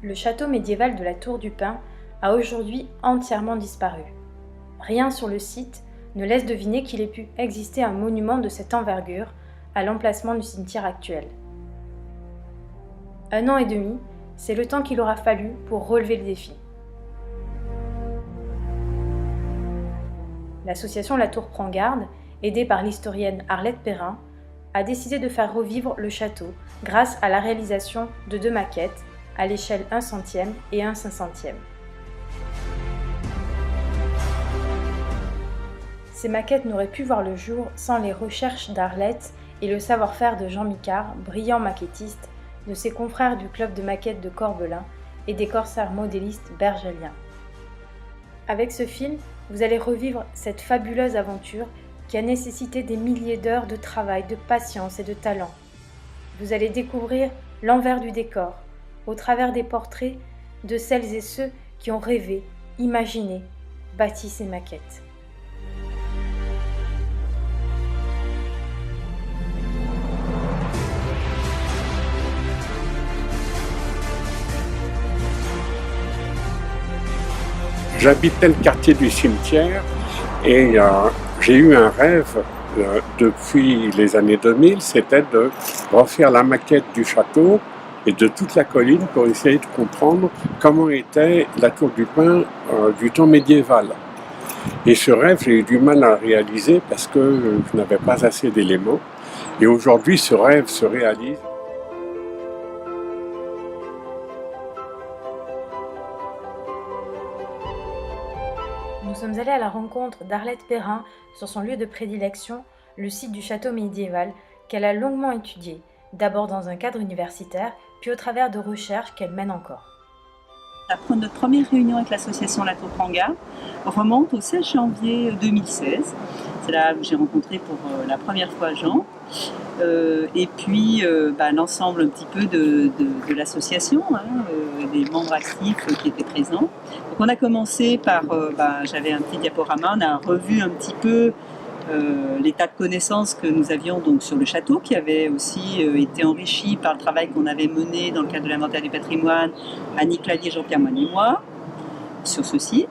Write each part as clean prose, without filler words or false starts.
Le château médiéval de la Tour du Pin a aujourd'hui entièrement disparu. Rien sur le site ne laisse deviner qu'il ait pu exister un monument de cette envergure à l'emplacement du cimetière actuel. 1 an et demi, c'est le temps qu'il aura fallu pour relever le défi. L'association La Tour Prend Garde, aidée par l'historienne Arlette Perrin, a décidé de faire revivre le château grâce à la réalisation de 2 maquettes à l'échelle 1/100e et 1/500e. Ces maquettes n'auraient pu voir le jour sans les recherches d'Arlette et le savoir-faire de Jean Micard, brillant maquettiste, de ses confrères du club de maquettes de Corbelin et des corsaires modélistes bergeliens. Avec ce film, vous allez revivre cette fabuleuse aventure qui a nécessité des milliers d'heures de travail, de patience et de talent. Vous allez découvrir l'envers du décor, au travers des portraits de celles et ceux qui ont rêvé, imaginé, bâti ces maquettes. J'habitais le quartier du cimetière et j'ai eu un rêve depuis les années 2000, c'était de refaire la maquette du château et de toute la colline pour essayer de comprendre comment était la Tour du Pin du temps médiéval. Et ce rêve, j'ai eu du mal à le réaliser parce que je n'avais pas assez d'éléments. Et aujourd'hui, ce rêve se réalise. Nous sommes allés à la rencontre d'Arlette Perrin sur son lieu de prédilection, le site du château médiéval, qu'elle a longuement étudié, d'abord dans un cadre universitaire, puis au travers de recherches qu'elle mène encore. Notre première réunion avec l'association La Tour Prend Garde remonte au 16 janvier 2016. C'est là où j'ai rencontré pour la première fois Jean. Et puis l'ensemble un petit peu de l'association, des membres actifs qui étaient présents. Donc on a commencé par, j'avais un petit diaporama, on a revu un petit peu l'état de connaissances que nous avions donc sur le château, qui avait aussi été enrichi par le travail qu'on avait mené dans le cadre de l'inventaire du patrimoine, Annie Clavier, Jean-Pierre Moine et moi, sur ce site.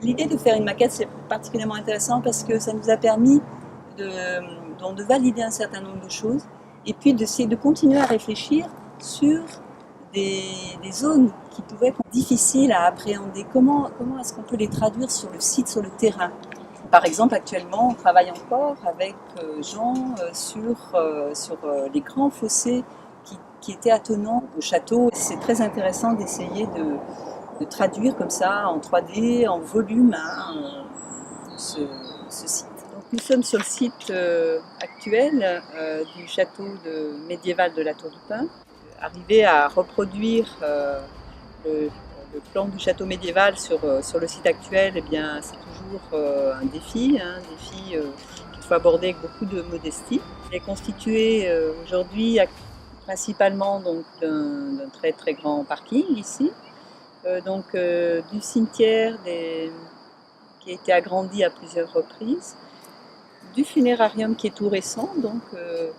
L'idée de faire une maquette, c'est particulièrement intéressant parce que ça nous a permis de valider un certain nombre de choses et puis d'essayer de continuer à réfléchir sur des zones qui pouvaient être difficiles à appréhender. Comment est-ce qu'on peut les traduire sur le site, sur le terrain ? Par exemple, actuellement, on travaille encore avec Jean sur les grands fossés qui étaient attenants au château. C'est très intéressant d'essayer de traduire comme ça en 3D, en volume, ce site. Donc, nous sommes sur le site actuel du château médiéval de la Tour du Pin. Arriver à reproduire le plan du château médiéval sur le site actuel, eh bien, c'est toujours un défi qu'il faut aborder avec beaucoup de modestie. Il est constitué aujourd'hui principalement d'un très très grand parking ici, du cimetière qui a été agrandi à plusieurs reprises, du funérarium qui est tout récent,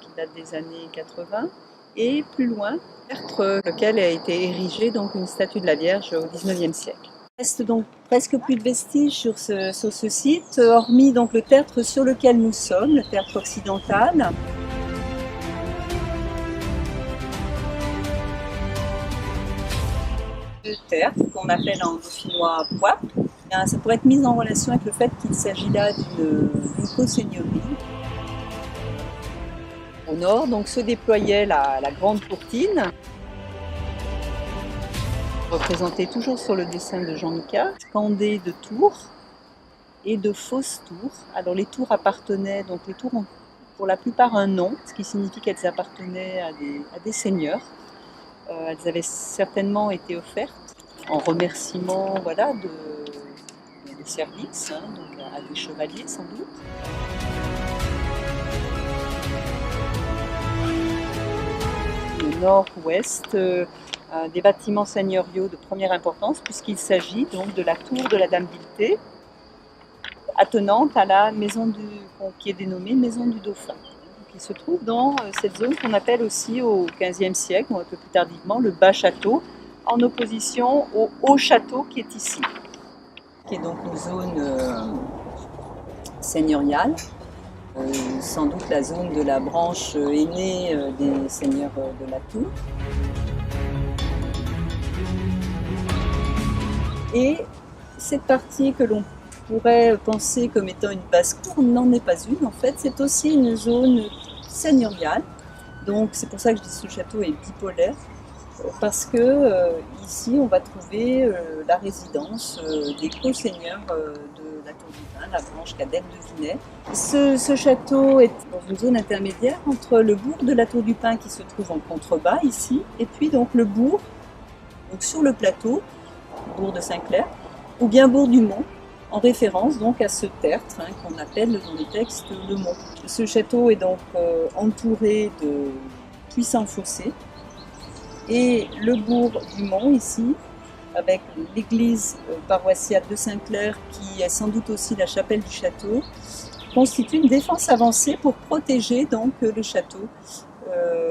qui date des années 80, et plus loin, tertre lequel a été érigée une statue de la Vierge au XIXe siècle. Il reste donc presque plus de vestiges sur ce site, hormis le tertre sur lequel nous sommes, le tertre occidental. Le tertre, qu'on appelle en dauphinois poip, ça pourrait être mis en relation avec le fait qu'il s'agit là d'une co-seigneurie. Au nord, se déployait la grande courtine, représentée toujours sur le dessin de Jean Micard, scandée de tours et de fausses tours. Alors les tours appartenaient, les tours ont pour la plupart un nom, ce qui signifie qu'elles appartenaient à des seigneurs. Elles avaient certainement été offertes en remerciement de services, à des chevaliers sans doute. Au nord-ouest, des bâtiments seigneuriaux de première importance, puisqu'il s'agit de la tour de la Dame d'Ilté, attenante à la maison qui est dénommée Maison du Dauphin, qui se trouve dans cette zone qu'on appelle aussi au XVe siècle, ou un peu plus tardivement, le Bas Château, en opposition au haut château qui est ici, qui est donc une zone seigneuriale, sans doute la zone de la branche aînée des seigneurs de la Tour. Et cette partie que l'on pourrait penser comme étant une basse-cour n'en est pas une. En fait, c'est aussi une zone seigneuriale. Donc c'est pour ça que je dis que ce château est bipolaire, parce que ici on va trouver la résidence des co-seigneurs de la Tour du Pin, la branche cadette de Vinay. Ce château est dans une zone intermédiaire entre le bourg de la Tour du Pin qui se trouve en contrebas ici, et puis donc le bourg, donc sur le plateau, bourg de Saint-Clair, ou bien bourg du Mont, en référence donc à ce tertre qu'on appelle dans les textes le Mont. Ce château est donc entouré de puissants fossés, et le bourg du Mont ici, avec l'église paroissiale de Saint-Clair, qui est sans doute aussi la chapelle du château, constitue une défense avancée pour protéger donc le château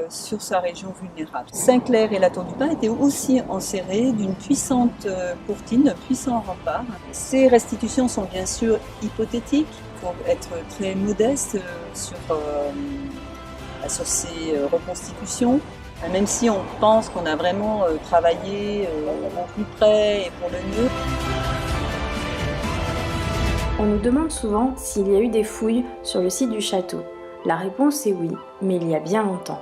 sur sa région vulnérable. Saint-Clair et la Tour du Pin étaient aussi enserrés d'une puissante courtine, d'un puissant rempart. Ces restitutions sont bien sûr hypothétiques, il faut être très modeste sur ces reconstitutions, même si on pense qu'on a vraiment travaillé au plus près et pour le mieux. On nous demande souvent s'il y a eu des fouilles sur le site du château. La réponse est oui, mais il y a bien longtemps.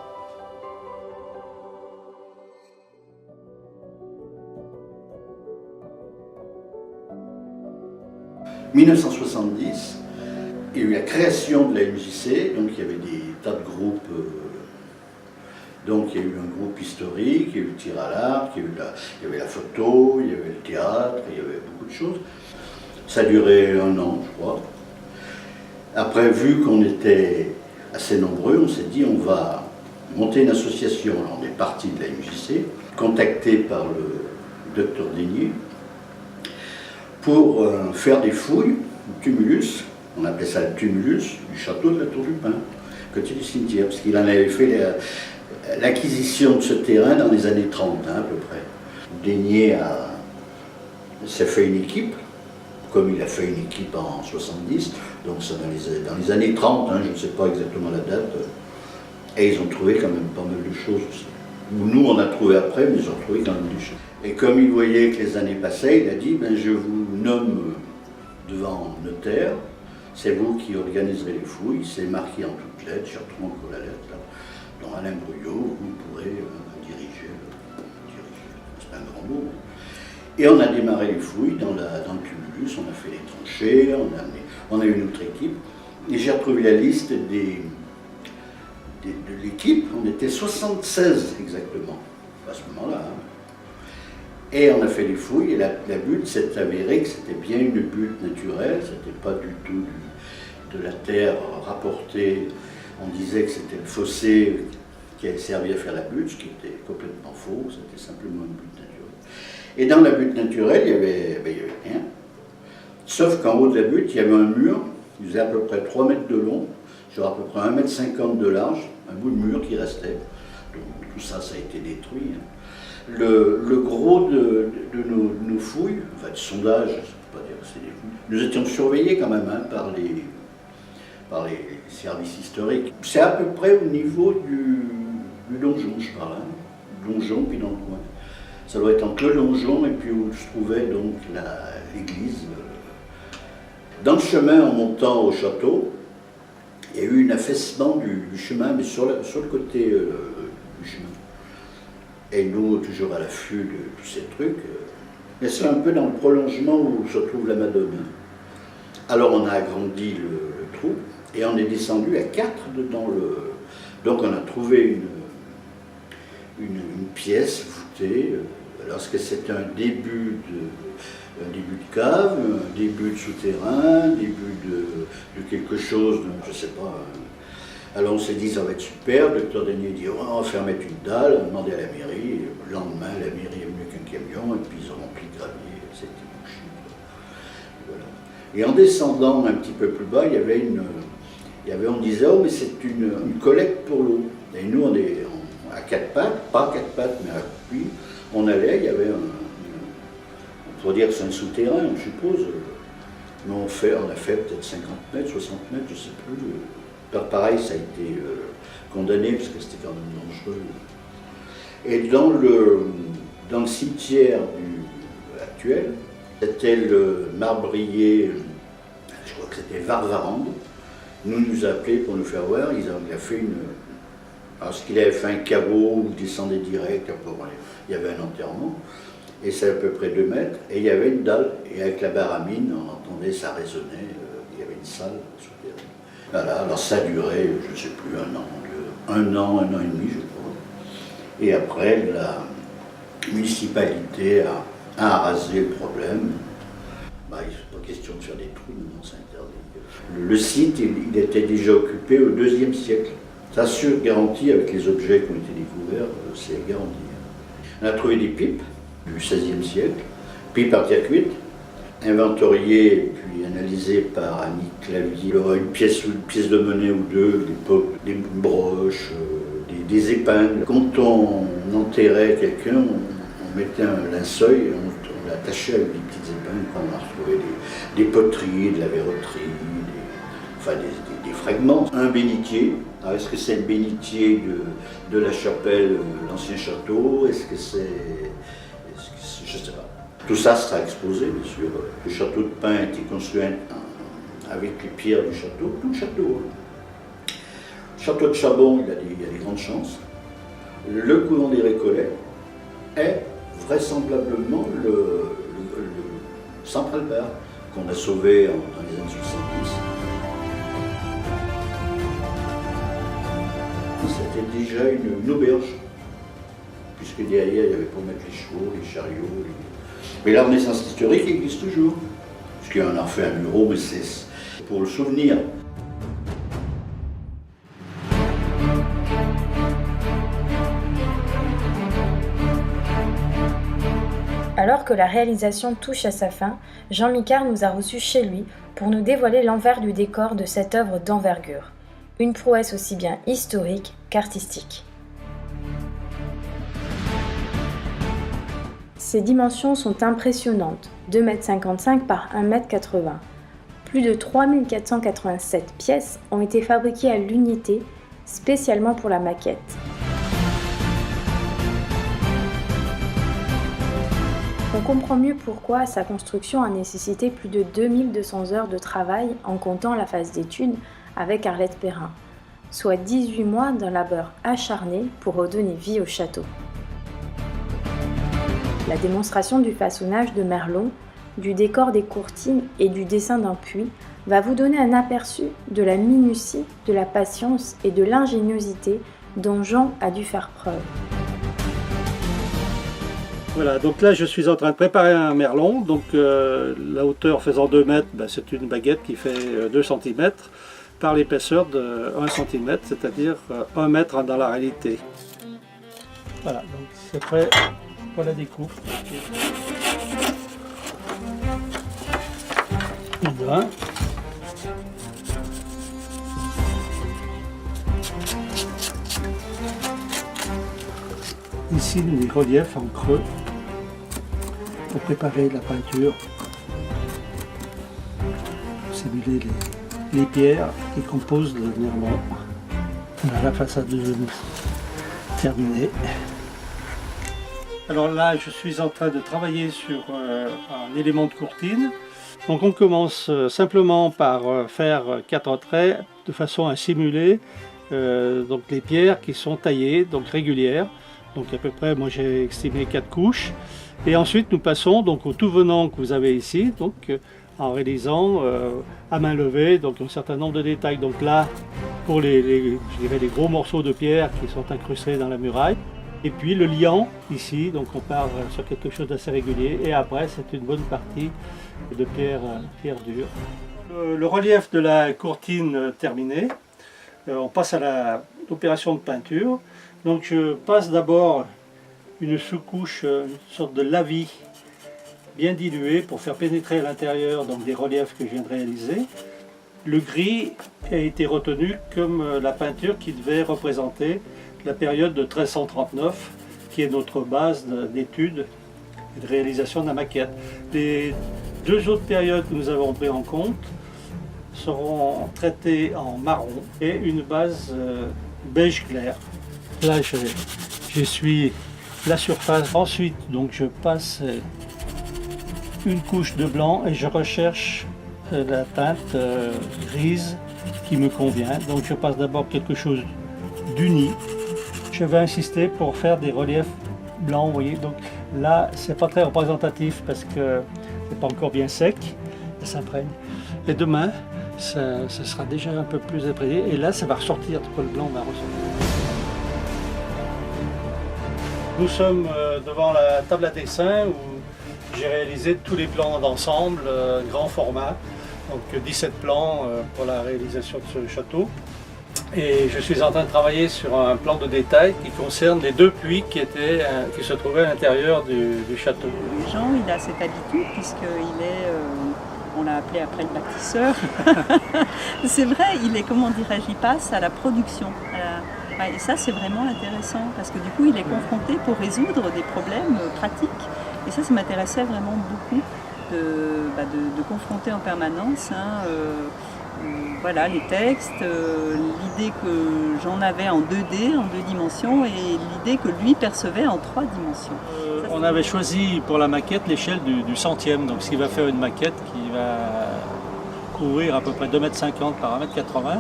En 1970, il y a eu la création de la MJC, donc il y avait des tas de groupes. Donc il y a eu un groupe historique, il y a eu le tir à l'arc, il y avait la photo, il y avait le théâtre, il y avait beaucoup de choses. Ça a duré 1 an, je crois. Après, vu qu'on était assez nombreux, on s'est dit on va monter une association. Alors, on est parti de la MJC, contacté par le docteur Daignier, pour faire des fouilles, du tumulus, on appelait ça le tumulus, du château de la Tour du Pin, côté du cimetière, parce qu'il en avait fait l'acquisition de ce terrain dans les années 30, à peu près. Daignier s'est fait une équipe, comme il a fait une équipe en 70, donc c'est dans les années 30, je ne sais pas exactement la date, et ils ont trouvé quand même pas mal de choses aussi. Nous, on a trouvé après, mais ils ont trouvé quand même des choses. Et comme il voyait que les années passaient, il a dit je vous nomme devant notaire, c'est vous qui organiserez les fouilles, c'est marqué en toutes lettres, je retrouve encore la lettre là, dans Alain Brouillot, vous pourrez diriger, c'est un grand mot. Et on a démarré les fouilles dans le tumulus, on a fait les tranchées, on a eu une autre équipe, et j'ai retrouvé la liste de l'équipe, on était 76 exactement, à ce moment-là. Et on a fait les fouilles, et la butte s'est avérée que c'était bien une butte naturelle, c'était pas du tout de la terre rapportée. On disait que c'était le fossé qui avait servi à faire la butte, ce qui était complètement faux, c'était simplement une butte naturelle. Et dans la butte naturelle, il y avait rien, sauf qu'en haut de la butte, il y avait un mur, il faisait à peu près 3 mètres de long, sur à peu près 1,50 m de large, un bout de mur qui restait. Donc tout ça, ça a été détruit. Le gros de nos fouilles, enfin de sondages, je ne sais pas dire que c'est des fouilles, nous étions surveillés quand même par les services historiques. C'est à peu près au niveau du donjon, je parle, donjon puis dans le coin. Ça doit être entre le donjon et puis où se trouvait donc l'église. Dans le chemin en montant au château, il y a eu un affaissement du chemin, mais sur le côté du chemin. Et nous, toujours à l'affût de tous ces trucs, mais c'est un peu dans le prolongement où se trouve la Madone. Alors on a agrandi le trou et on est descendu à 4 dans le... Donc on a trouvé une pièce voûtée, alors que c'est un début de cave, un début de souterrain, un début de quelque chose, je ne sais pas. Alors on s'est dit ça va être super, le docteur Daignier dit on va faire mettre une dalle, on a demandé à la mairie, le lendemain la mairie est venue avec un camion et puis ils ont rempli de gravier, c'était bouché. Voilà. Et en descendant un petit peu plus bas, il y avait on disait oh mais c'est une collecte pour l'eau. Et nous on est à 4 pattes, pas 4 pattes mais à appui, On allait, il y avait on pourrait dire que c'est un souterrain, je suppose. Mais on a fait peut-être 50 mètres, 60 mètres, je ne sais plus. Pareil, ça a été condamné parce que c'était quand même dangereux. Et dans le cimetière actuel, c'était le marbrier, je crois que c'était Varvarande, nous a appelés pour nous faire voir. Il a fait parce qu'il avait fait un caveau où il descendait direct, il y avait un enterrement, et c'est à peu près 2 mètres, et il y avait une dalle, et avec la baramine, on entendait, ça résonnait, il y avait une salle souterraine. Voilà, alors ça durait, je ne sais plus, un an et demi, je crois. Et après, la municipalité a arasé le problème. Il n'est pas question de faire des trous, non, c'est interdit. Le site, il était déjà occupé au IIe siècle. Ça assure garantie avec les objets qui ont été découverts, c'est garanti. On a trouvé des pipes du XVIe siècle, pipes en terre cuite, inventoriées puis analysées par Annie Clavier. Une pièce de monnaie ou deux, des broches, des épingles. Quand on enterrait quelqu'un, on mettait un linceul et on l'attachait avec des petites épingles. On a retrouvé des poteries, de la verroterie, des fragments. Un bénitier. Alors, est-ce que c'est le bénitier de la chapelle, l'ancien château? Est-ce que c'est... Je ne sais pas. Tout ça sera exposé, bien sûr. Le château de Pin a été construit avec les pierres du château, tout le château. Le château de Chabon, il y a des grandes chances. Le couvent des Récollets est vraisemblablement le Central Bar qu'on a sauvé dans les années 70. C'était déjà une auberge, puisque derrière il y avait pour mettre les chevaux, les chariots. Mais la Renaissance historique existe toujours. Parce qu'on a refait un bureau, mais c'est pour le souvenir. Alors que la réalisation touche à sa fin, Jean Micard nous a reçus chez lui pour nous dévoiler l'envers du décor de cette œuvre d'envergure. Une prouesse aussi bien historique qu'artistique. Ses dimensions sont impressionnantes, 2,55 m par 1,80 m. Plus de 3487 pièces ont été fabriquées à l'unité, spécialement pour la maquette. On comprend mieux pourquoi sa construction a nécessité plus de 2200 heures de travail en comptant la phase d'étude avec Arlette Perrin, soit 18 mois d'un labeur acharné pour redonner vie au château. La démonstration du façonnage de Merlon, du décor des courtines et du dessin d'un puits va vous donner un aperçu de la minutie, de la patience et de l'ingéniosité dont Jean a dû faire preuve. Voilà, donc là je suis en train de préparer un merlon, donc la hauteur faisant 2 mètres, c'est une baguette qui fait 2 cm par l'épaisseur de 1 cm, c'est-à-dire 1 mètre dans la réalité. Voilà, donc c'est prêt pour la découpe. Voilà. Ici les reliefs en creux pour préparer la peinture, pour simuler les pierres qui composent le merlon. Voilà la façade terminée. Alors là je suis en train de travailler sur un élément de courtine. Donc on commence simplement par faire 4 traits de façon à simuler donc les pierres qui sont taillées, donc régulières. Donc à peu près, moi j'ai estimé 4 couches. Et ensuite nous passons donc au tout venant que vous avez ici, donc en réalisant à main levée donc un certain nombre de détails. Donc là, pour je dirais les gros morceaux de pierre qui sont incrustés dans la muraille. Et puis le liant ici, donc on part sur quelque chose d'assez régulier. Et après c'est une bonne partie de pierre dure. Le relief de la courtine terminé, on passe à l'opération de peinture. Donc je passe d'abord une sous-couche, une sorte de lavis bien dilué pour faire pénétrer à l'intérieur donc des reliefs que je viens de réaliser. Le gris a été retenu comme la peinture qui devait représenter la période de 1339 qui est notre base d'études et de réalisation de la maquette. Les 2 autres périodes que nous avons pris en compte seront traitées en marron et une base beige clair. Là, j'essuie la surface. Ensuite, donc, je passe une couche de blanc et je recherche la teinte grise qui me convient. Donc, je passe d'abord quelque chose d'uni. Je vais insister pour faire des reliefs blancs, vous voyez. Donc là, c'est pas très représentatif parce que c'est pas encore bien sec, ça s'imprègne. Et demain, ça sera déjà un peu plus imprégné. Et là, ça va ressortir, le blanc va ressortir. Nous sommes devant la table à dessin où j'ai réalisé tous les plans d'ensemble, grand format. Donc 17 plans pour la réalisation de ce château. Et je suis en train de travailler sur un plan de détail qui concerne les 2 puits qui se trouvaient à l'intérieur du château. Jean, il a cette habitude puisqu'il est, on l'a appelé après le bâtisseur. C'est vrai, il passe à la production. Et ça, c'est vraiment intéressant parce que du coup, il est confronté pour résoudre des problèmes pratiques. Et ça m'intéressait vraiment beaucoup de confronter en permanence. Voilà, les textes, l'idée que j'en avais en 2D, en 2 dimensions, et l'idée que lui percevait en 3 dimensions. On avait choisi pour la maquette l'échelle du centième, donc ce qui va faire une maquette qui va couvrir à peu près 2,50 m par 1,80 m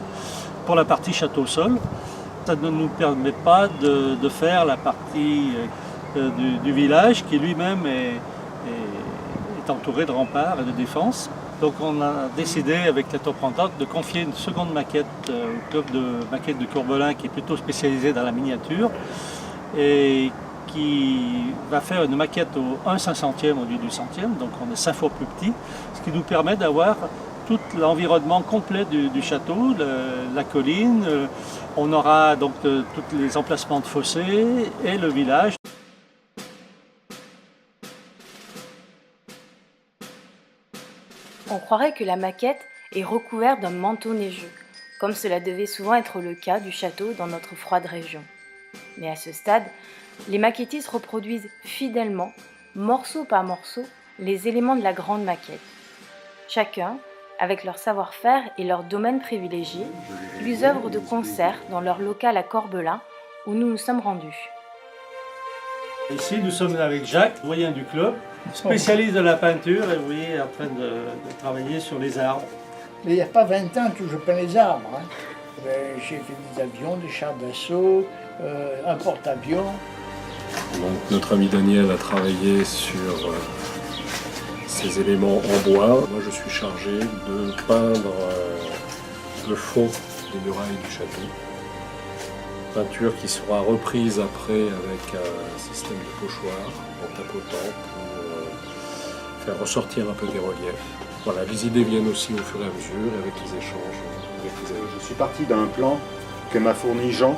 pour la partie château-sol. Ça ne nous permet pas de faire la partie du village qui lui-même est entouré de remparts et de défense. Donc on a décidé avec la Tour Prendante de confier une seconde maquette au club de maquette de Corbelin qui est plutôt spécialisé dans la miniature et qui va faire une maquette au 1/500e au lieu du centième, donc on est 5 fois plus petit, ce qui nous permet d'avoir tout l'environnement complet du château, la colline, on aura donc tous les emplacements de fossés et le village. On croirait que la maquette est recouverte d'un manteau neigeux, comme cela devait souvent être le cas du château dans notre froide région. Mais à ce stade, les maquettistes reproduisent fidèlement, morceau par morceau, les éléments de la grande maquette. Chacun, avec leur savoir-faire et leur domaine privilégié, ils œuvrent de concert dans leur local à Corbelin, où nous nous sommes rendus. Ici, nous sommes avec Jacques, doyen du club, spécialiste de la peinture, et vous voyez, en train de travailler sur les arbres. Mais il n'y a pas 20 ans que je peins les arbres. J'ai fait des avions, des chars d'assaut, un porte-avions. Donc, notre ami Daniel a travaillé sur ces éléments en bois. Moi, je suis chargé de peindre le fond des murailles du château. Peinture qui sera reprise après avec un système de pochoir en tapotant pour faire ressortir un peu des reliefs. Voilà, les idées viennent aussi au fur et à mesure avec les échanges avec les amis. Je suis parti d'un plan que m'a fourni Jean,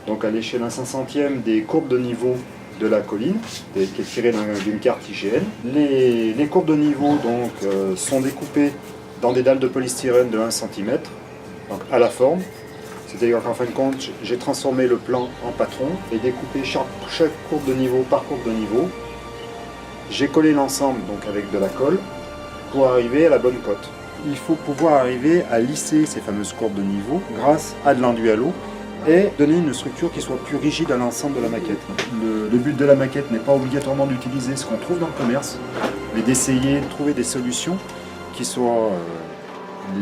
donc à l'échelle 1/500e des courbes de niveau de la colline, qui est tirée d'une carte IGN. Les courbes de niveau donc, sont découpées dans des dalles de polystyrène de 1 cm, donc à la forme. C'est-à-dire qu'en fin de compte, j'ai transformé le plan en patron et découpé chaque courbe de niveau par courbe de niveau. J'ai collé l'ensemble donc avec de la colle pour arriver à la bonne cote. Il faut pouvoir arriver à lisser ces fameuses courbes de niveau grâce à de l'enduit à l'eau et donner une structure qui soit plus rigide à l'ensemble de la maquette. Le but de la maquette n'est pas obligatoirement d'utiliser ce qu'on trouve dans le commerce, mais d'essayer de trouver des solutions qui soient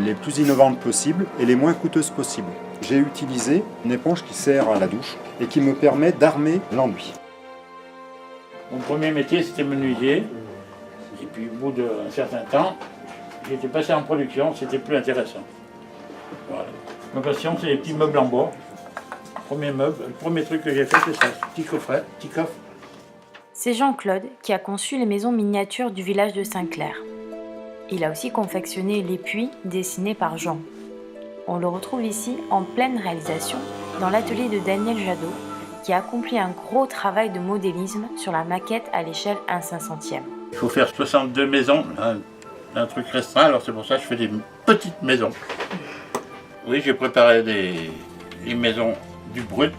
les plus innovantes possibles et les moins coûteuses possibles. J'ai utilisé une éponge qui sert à la douche et qui me permet d'armer l'enduit. Mon premier métier, c'était menuisier. Et puis, au bout d'un certain temps, j'ai été passé en production, c'était plus intéressant. Voilà. Ma passion, c'est les petits meubles en bois. Le premier truc que j'ai fait, c'est ça, petit coffret, petit coffre. C'est Jean-Claude qui a conçu les maisons miniatures du village de Saint-Clair. Il a aussi confectionné les puits dessinés par Jean. On le retrouve ici en pleine réalisation dans l'atelier de Daniel Jadot qui a accompli un gros travail de modélisme sur la maquette à l'échelle 1/500e. Il faut faire 62 maisons, un truc restreint, alors c'est pour ça que je fais des petites maisons. Oui, j'ai préparé des maisons du brut,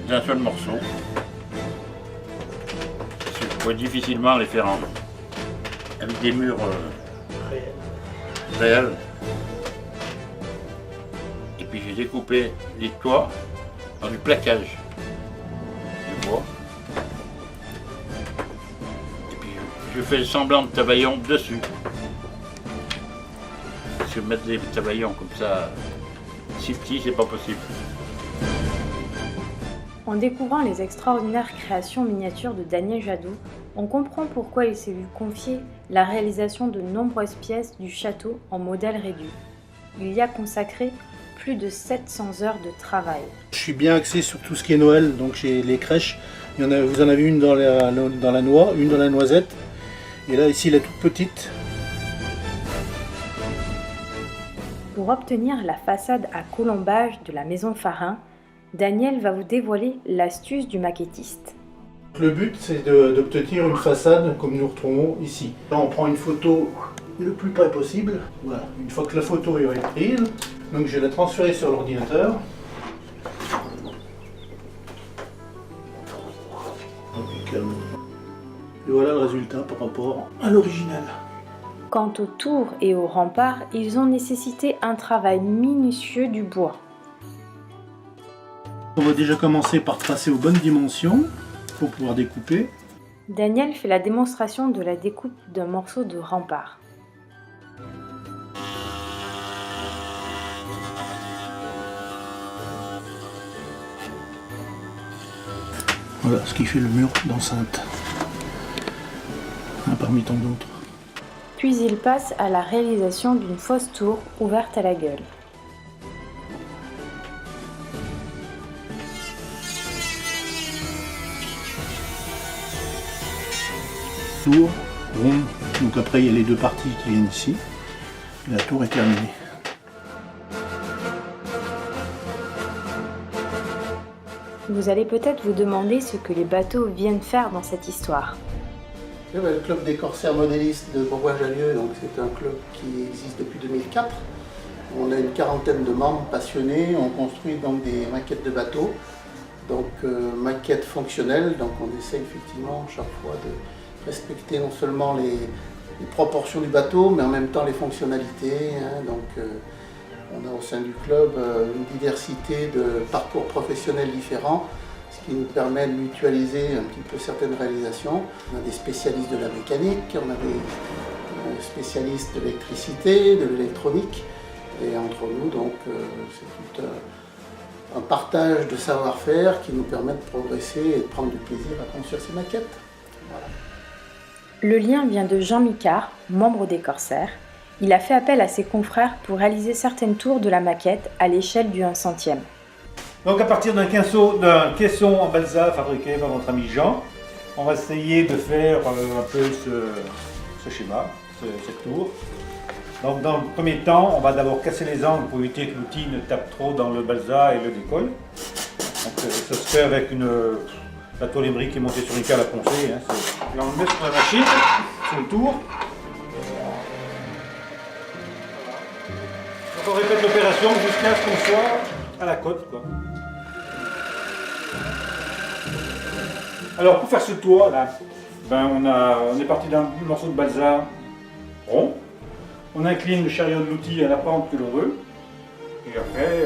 d'un seul morceau. pouvait difficilement les faire avec des murs réels. Et puis j'ai découpé les toits dans du plaquage de bois. Et puis je fais le semblant de tabaillon dessus. Parce que mettre des tabaillons comme ça, si petits, c'est pas possible. En découvrant les extraordinaires créations miniatures de Daniel Jadot, on comprend pourquoi il s'est vu confier la réalisation de nombreuses pièces du château en modèle réduit. Il y a consacré plus de 700 heures de travail. Je suis bien axé sur tout ce qui est Noël, donc j'ai les crèches. Vous en avez une dans la noix, une dans la noisette, et là ici la toute petite. Pour obtenir la façade à colombage de la maison Farin, Daniel va vous dévoiler l'astuce du maquettiste. Le but, c'est d'obtenir une façade comme nous retrouvons ici. Là, on prend une photo le plus près possible. Voilà. Une fois que la photo est prise, donc je vais la transférer sur l'ordinateur. Et voilà le résultat par rapport à l'original. Quant aux tours et aux remparts, ils ont nécessité un travail minutieux du bois. On va déjà commencer par tracer aux bonnes dimensions pour pouvoir découper. Daniel fait la démonstration de la découpe d'un morceau de rempart. Voilà ce qui fait le mur d'enceinte, parmi tant d'autres. Puis il passe à la réalisation d'une fausse tour ouverte à la gueule. Tour, ronde, donc après il y a les deux parties qui viennent ici, et la tour est terminée. Vous allez peut-être vous demander ce que les bateaux viennent faire dans cette histoire. Le club des corsaires modélistes de Bourgoin-Jallieu, donc c'est un club qui existe depuis 2004. On a une quarantaine de membres passionnés, on construit donc des maquettes de bateaux, donc maquettes fonctionnelles, donc on essaie effectivement chaque fois de respecter non seulement les proportions du bateau, mais en même temps les fonctionnalités. On a au sein du club une diversité de parcours professionnels différents, ce qui nous permet de mutualiser un petit peu certaines réalisations. On a des spécialistes de la mécanique, on a des spécialistes de l'électricité, de l'électronique, et entre nous, donc, c'est tout un partage de savoir-faire qui nous permet de progresser et de prendre du plaisir à construire ces maquettes. Voilà. Le lien vient de Jean Micard, membre des Corsaires. Il a fait appel à ses confrères pour réaliser certaines tours de la maquette à l'échelle du 1/100e. Donc à partir d'un caisson en balsa fabriqué par notre ami Jean, on va essayer de faire un peu ce schéma, cette tour. Donc dans le premier temps, on va d'abord casser les angles pour éviter que l'outil ne tape trop dans le balsa et le décolle. Donc ça se fait avec la tôle émeric qui est montée sur une cale à poncer. Là on le met sur la machine, sur le tour. Donc on répète l'opération jusqu'à ce qu'on soit à la côte, quoi. Alors pour faire ce toit là, on est parti d'un morceau de balsa rond. On incline le chariot de l'outil à la pente que l'on veut. Et après,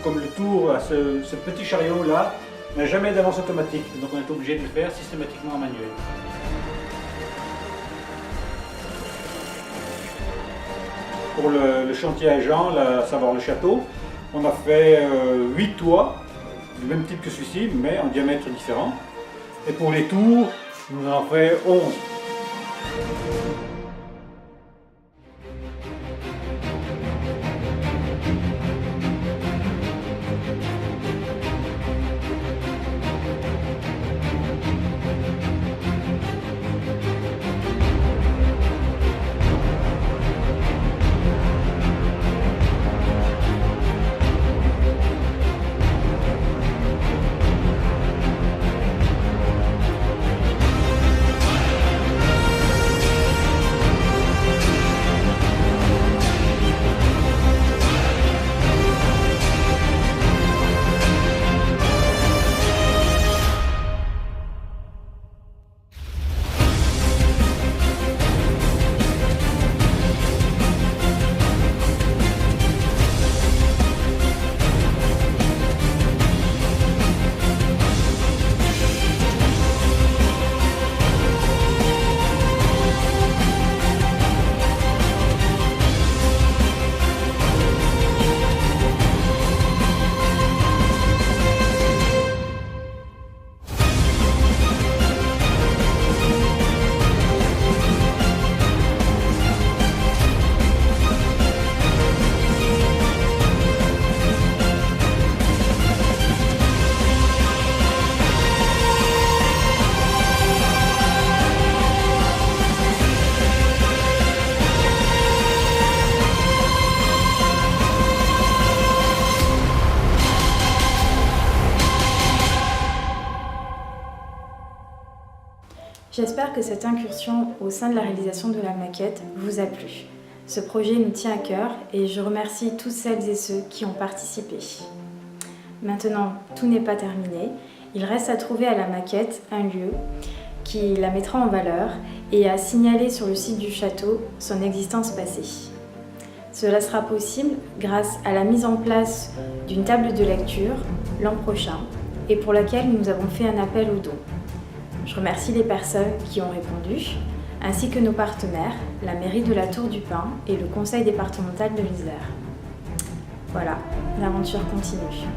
comme le tour à ce petit chariot là n'a jamais d'avance automatique, donc on est obligé de le faire systématiquement en manuel. Pour le chantier à Jean, à savoir le château, on a fait 8 toits, du même type que celui-ci, mais en diamètre différent. Et pour les tours, nous en avons fait 11. J'espère que cette incursion au sein de la réalisation de la maquette vous a plu. Ce projet nous tient à cœur et je remercie tous celles et ceux qui ont participé. Maintenant, tout n'est pas terminé. Il reste à trouver à la maquette un lieu qui la mettra en valeur et à signaler sur le site du château son existence passée. Cela sera possible grâce à la mise en place d'une table de lecture l'an prochain et pour laquelle nous avons fait un appel aux dons. Je remercie les personnes qui ont répondu, ainsi que nos partenaires, la mairie de la Tour du Pin et le conseil départemental de l'Isère. Voilà, l'aventure continue.